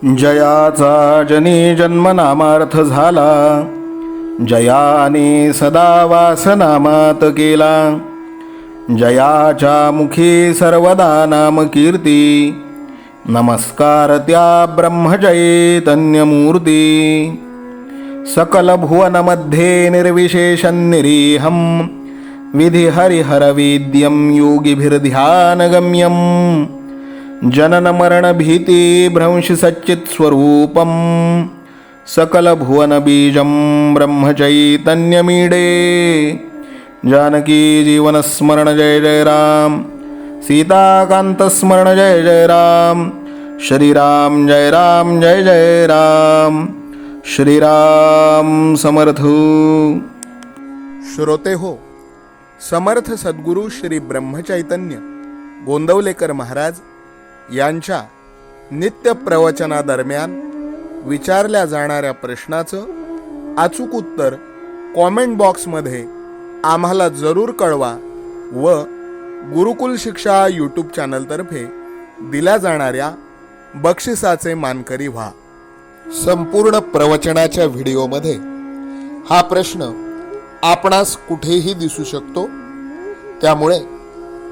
जयाचा जनी जन्मनामार्थ झाला, जयाने सदा वासनामात केला. जयाच्या मुखी सर्वदा नाम कीर्ती, नमस्कार त्या ब्रह्मचैतन्यमूर्ती. सकल भुवनमध्ये निर्विशेषं निरीहं, विधि हरिहरवेद्यं योगिभिर्ध्यानगम्यं. जनन मरण भीति भ्रंश सच्चित् स्वरूपं, सकल भुवन बीजं ब्रह्मचैतन्यमीडे. जानकी जीवन स्मरण जय जय राम, सीताकांत स्मरण जय जय राम. श्रीराम जय राम जय जय राम. श्रीराम समर्थ. श्रोते हो, समर्थ सद्गुरू श्री ब्रह्मचैतन्य गोंदवलेकर महाराज यांच्या नित्य प्रवचनादरम्यान विचारल्या जाणाऱ्या प्रश्नाचं अचूक उत्तर कॉमेंट बॉक्समध्ये आम्हाला जरूर कळवा व गुरुकुल शिक्षा यूट्यूब चॅनलतर्फे दिल्या जाणाऱ्या बक्षिसाचे मानकरी व्हा. संपूर्ण प्रवचनाच्या व्हिडिओमध्ये हा प्रश्न आपणास कुठेही दिसू शकतो, त्यामुळे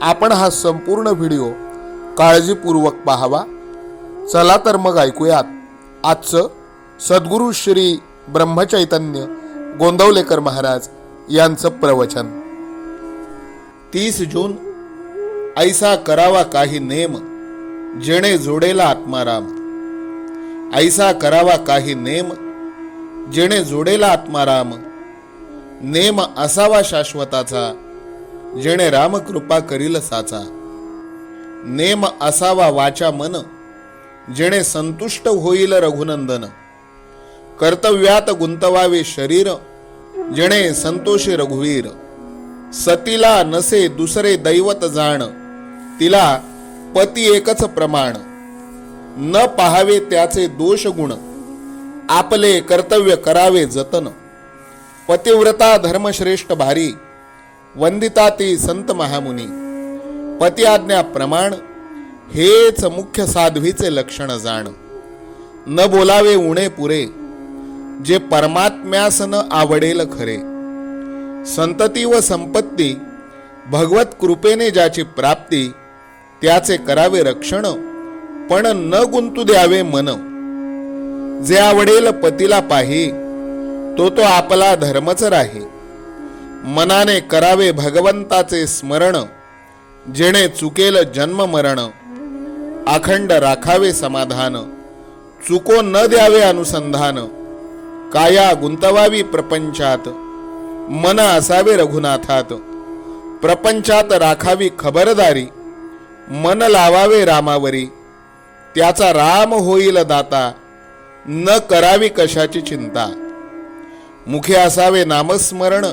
आपण हा संपूर्ण व्हिडिओ काळजीपूर्वक पाहावा. चला तर मग ऐकूयात आजचं सद्गुरू श्री ब्रह्मचैतन्य गोंदवलेकर महाराज यांचं प्रवचन. 30 जून. ऐसा करावा काही नेम, जेणे जोडेला आत्माराम. ऐसा करावा काही नेम, जेणे जोडेला आत्माराम. नेम असावा शाश्वताचा, जेणे राम कृपा करील साचा. नेम असावा वाचा मन, जेणे संतुष्ट होईल रघुनंदन. कर्तव्यात गुंतवावे शरीर, जेणे संतोषी रघुवीर. सतीला नसे दुसरे दैवत जाण, तिला पती एकच प्रमाण. न पाहावे त्याचे दोष गुण, आपले कर्तव्य करावे जतन. पतिव्रता धर्मश्रेष्ठ भारी, वंदिता ती संत महामुनी. पती आज्ञा प्रमाण, हेच मुख्य साध्वीचे लक्षण जाण. न बोलावे उणे पुरे, जे परमात्म्यास न आवडेल खरे. संतती व संपत्ती भगवत कृपेने ज्याची प्राप्ती, त्याचे करावे रक्षण, पण न गुंतू द्यावे मन. जे आवडेल पतीला पाही, तो तो आपला धर्मच राही. मनाने करावे भगवंताचे स्मरण, जेणे चुकेल जन्म मरण. अखंड राखावे समाधान, चुको न द्यावे अनुसंधान. काया गुंतवावी प्रपंचात, मन असावे रघुनाथात. प्रपंचात राखावी खबरदारी, मन लावावे रामावरी. त्याचा राम होईल दाता, न करावी कशाची चिंता. मुखे असावे नामस्मरण,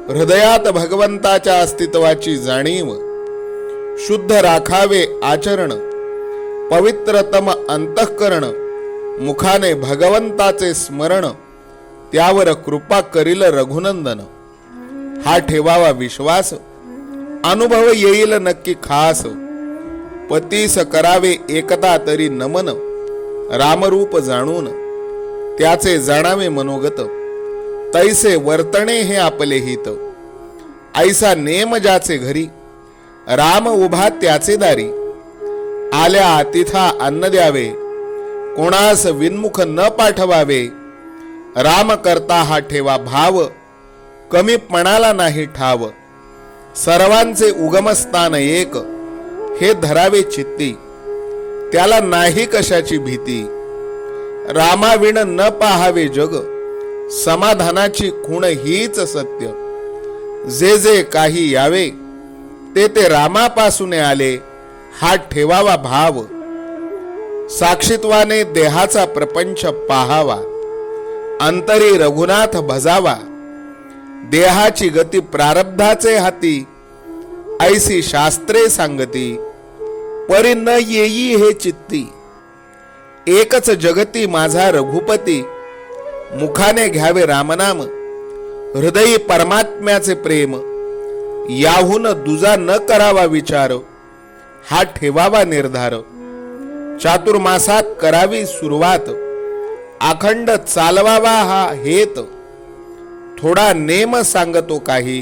हृदयात भगवंताच्या अस्तित्वाची जाणीव. शुद्ध राखावे आचरण, पवित्रतम अंतःकरण. मुखाने भगवंताचे स्मरण, त्यावर कृपा करील रघुनंदन. हा ठेवावा विश्वास, अनुभव येईल नक्की खास. पतीस करावे एकदा तरी नमन, रामरूप जाणून त्याचे जाणावे मनोगत. तैसे वर्तणे हे आपले हित, ऐसा नेम ज्याचे घरी. राम उभा त्याचे दारी, आल्या तिथा अन्न द्यावे. कोणास विनमुख न पाठवावे, राम करता हा ठेवा भाव. कमीपणाला नाही ठाव, सर्वांचे उगमस्थान एक. हे धरावे चित्ती, त्याला नाही कशाची भीती. रामाविण न पाहावे जग, समाधानाची खूण हीच सत्य. जे जे काही यावे, ते ते रामापासून आले, हा ठेवावा भाव. साक्षीत्वाने देहाचा प्रपंच पाहावा, अंतरी रघुनाथ भजावा. देहाची गती प्रारब्धाचे हाती, ऐसी शास्त्रे सांगती. परी न येई हे चित्ती, एकच जगती माझा रघुपती. मुखाने घ्यावे रामनाम, हृदयी परमात्म्याचे प्रेम. याहून दुजा न करावा विचार, हा ठेवावा निर्धार. चातुर्मासात करावी सुरुवात, अखंड चालवावा हा हेत. थोडा नेम सांगतो काही,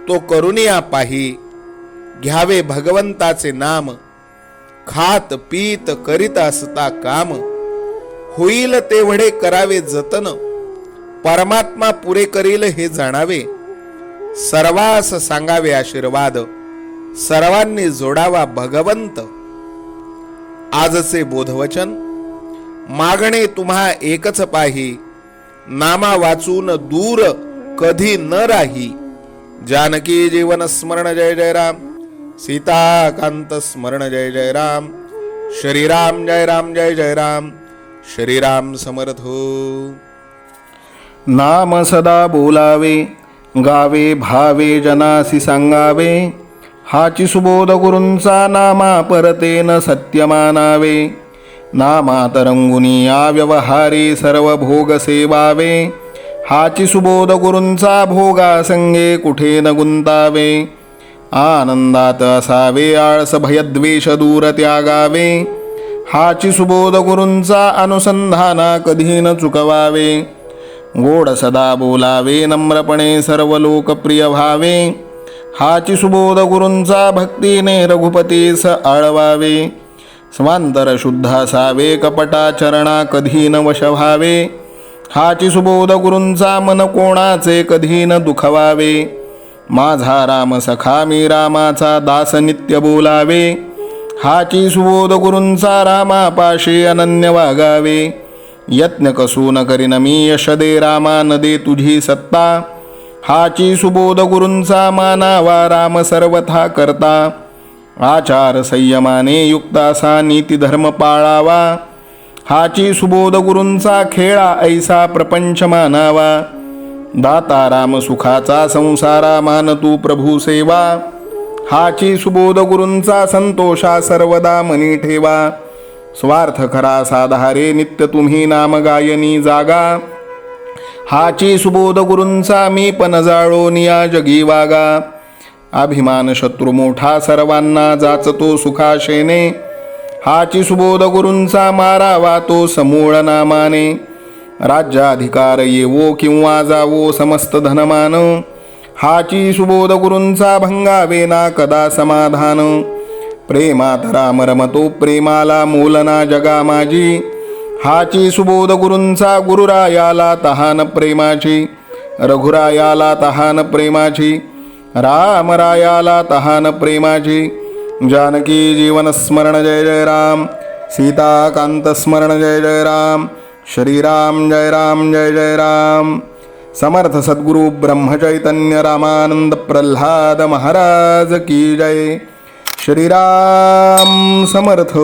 तो करुनिया पाही. घ्यावे भगवंताचे नाम, खात पीत करीत असता काम. होईल तेवढे करावे जतन, परमात्मा पुरे करील हे जाणावे. सर्वास सांगावे आशीर्वाद, सर्वांनी जोडावा भगवंत. आजचे बोधवचन, मागणे तुम्हा एकच पाही. नामा वाचून दूर कधी न राही. जानकी जीवन स्मरण जय जय राम. सीताकांत स्मरण जय जय राम. श्रीराम जय राम जय जय राम. श्रीराम समर्थ. नाम सदा बोलावे, गावे भावे जनासी सांगावे. हाची सुबोध गुरूंचा नामा परतेन सत्य मानावे. नामात रंगुनी व्यवहारे सर्व भोग सेवावे. हाची सुबोध गुरूंचा भोगा संगे कुठे न गुंतावे. आनंदात असावे आळस भयद्वेष दूर त्यागावे. हाची सुबोध गुरूंचा अनुसंधाना कधी न चुकवावे. गोड सदा बोलावे, नम्रपणे सर्व लोकप्रिय व्हावे. हाची सुबोध गुरूंचा भक्तीने रघुपतीस आळवावे. स्वांतर शुद्ध असावे, कपटाचरणा कधी न वश व्हावे. हाची सुबोध गुरूंचा मन कोणाचे कधी न दुखवावे. माझा राम सखा मी रामाचा दास नित्य बोलावे. हाची सुबोध गुरूंचा रामापाशी अनन्य वागावे. यत्न कसू न करीन मी यश दे रामा न दे तुझी सत्ता. हाची सुबोध गुरूंचा मानावा राम सर्वथा करता. आचार संयमाने युक्त असा नीती धर्म पाळावा. हाची सुबोध गुरूंचा खेळा ऐसा प्रपंच मानावा. दाता राम सुखाचा संसारा मान तू प्रभू सेवा. हाची सुबोध गुरूंचा संतोषा सर्वदा मनी ठेवा. स्वार्थ खरा साधारे नित्य तुम्ही नाम गायनी जागा. हाची सुबोध गुरूंचा मी पण जाळोनिया जगी वागा. अभिमान शत्रू मोठा सर्वांना जाचतो सुखाशेने. हाची सुबोध गुरूंचा मारावा तो समूळ नामाने. राज्याधिकार येवो किंवा जावो समस्त धनमान. हाची सुबोध गुरूंचा भंगावे ना कदा समाधान. प्रेमात राम रमतो प्रेमाला मोलना जगा माझी. हाची सुबोध गुरूंचा गुरुरायाला तहान प्रेमाची. रघुरायाला तहान प्रेमाची. रामरायाला तहान प्रेमाची. जानकी जीवन स्मरण जय जय राम. सीताकांत स्मरण जय जय राम. श्रीराम जय राम जय जय राम. समर्थ सद्गुरु ब्रह्मचैतन्य रामानंद प्रल्हाद महाराज की जय. श्रीराम समर्थ.